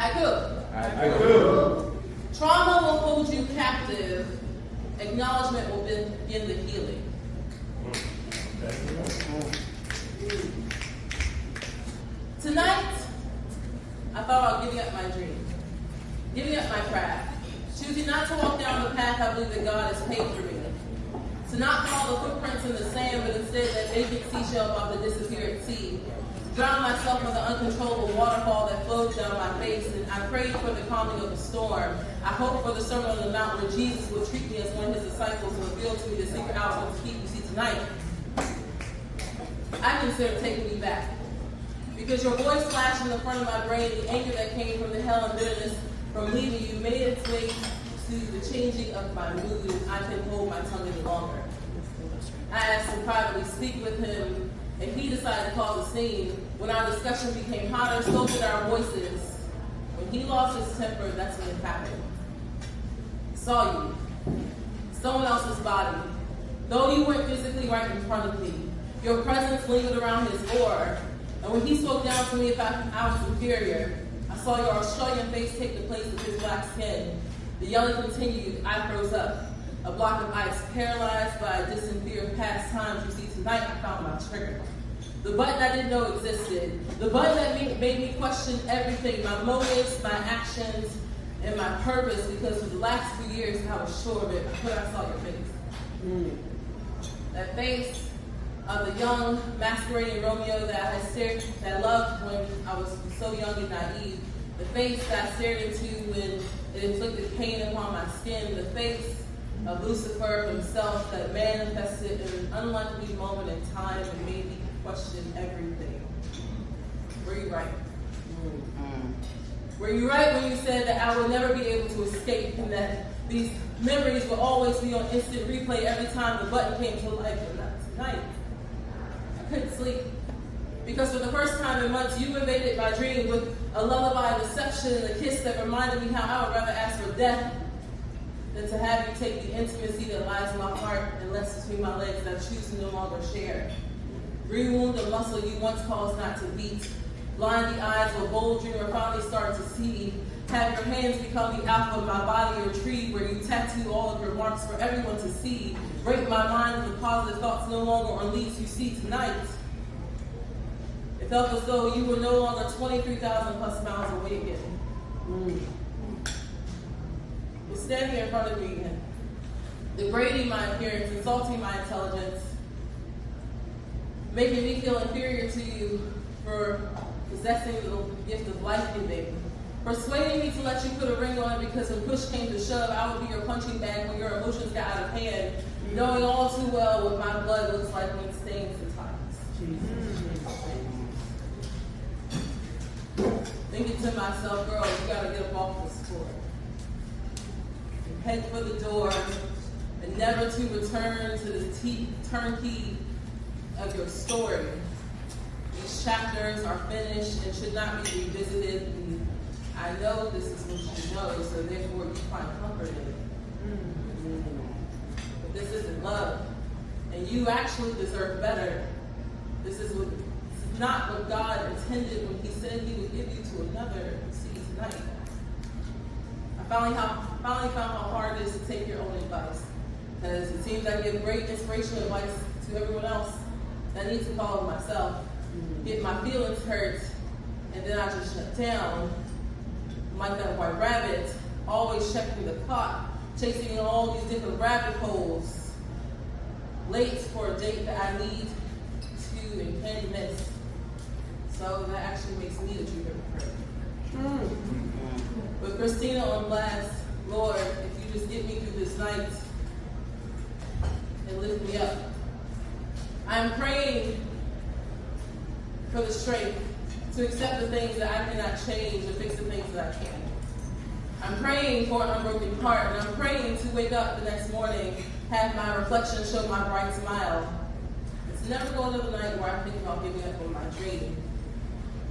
Haiku. Trauma will hold you captive. Acknowledgement will begin the healing. Tonight, I thought about giving up my dream, giving up my craft, choosing not to walk down the path I believe that God has paved for me. To not follow the footprints in the sand, but instead that vacant seashell off the disappeared sea. Drown myself in the uncontrollable waterfall that flows down my face, and I prayed for the calming of the storm. I hoped for the Sermon on the Mount where Jesus would treat me as one of his disciples and reveal to me the secret hours of the keep. You see, tonight, I consider taking me back. Because your voice flashed in the front of my brain, the anger that came from the hell and bitterness from leaving you made its way to the changing of my mood, and I couldn't hold my tongue any longer. I asked him privately, speak with him, and he decided to cause a scene. When our discussion became hotter, so did our voices. When he lost his temper, that's when it happened. Saw you. Someone else's body. Though you weren't physically right in front of me, your presence lingered around his aura. And when he spoke down to me if I was superior, I saw your Australian face take the place of his black skin. The yelling continued. I froze up. A block of ice, paralyzed by a distant fear of past times. You see, tonight I found my trigger. The button I didn't know existed. The button that made me question everything, my motives, my actions, and my purpose, because for the last few years I was sure of it until I saw your face. That face of the young, masquerading Romeo that I loved when I was so young and naive. The face that I stared into when it inflicted pain upon my skin. The face of Lucifer himself that manifested in an unlikely moment in time and made me question everything. Were you right? Were you right when you said that I would never be able to escape and that these memories will always be on instant replay every time the button came to life? But not tonight. I couldn't sleep. Because for the first time in months, you invaded my dream with a lullaby deception and a kiss that reminded me how I would rather ask for death than to have you take the intimacy that lies in my heart and rests between my legs that I choose to no longer share. Rewound a muscle you once caused not to beat. Blind the eyes of a bold dreamer finally started to see. Have your hands become the alpha of my body or tree where you tattoo all of your marks for everyone to see. Break my mind with the positive thoughts no longer on leads you see tonight. It felt as though you were no longer 23,000 plus miles away again. You're standing in front of me again, degrading my appearance, insulting my intelligence, making me feel inferior to you for possessing the gift of life giving, persuading me to let you put a ring on it because when push came to shove, I would be your punching bag when your emotions got out of hand, knowing all too well what my blood looks like when it stains the times. Thinking to myself, girl, you gotta get up off this floor. Head for the door, and never to return to the turnkey of your story. These chapters are finished and should not be revisited. And I know this is what you know, so therefore you find comfort in it. But this isn't love, and you actually deserve better. This is not what God intended when He said He would give you to another. See tonight. I finally found how hard it is to take your own advice. Because it seems I give great inspirational advice to everyone else. I need to follow myself. Get my feelings hurt, and then I just shut down. Like that white rabbit, always checking the clock, chasing all these different rabbit holes. Late for a date that I need to and can miss. So that actually makes me the true hypocrite. With Christina on blast, Lord, if you just get me through this night and lift me up. I'm praying for the strength to accept the things that I cannot change and fix the things that I can. I'm praying for an unbroken heart, and I'm praying to wake up the next morning, have my reflection show my bright smile. It's never go another night where I think about giving up on my dream,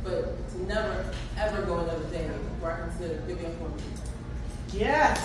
but to never, ever go another day where I consider giving up on me. Yes.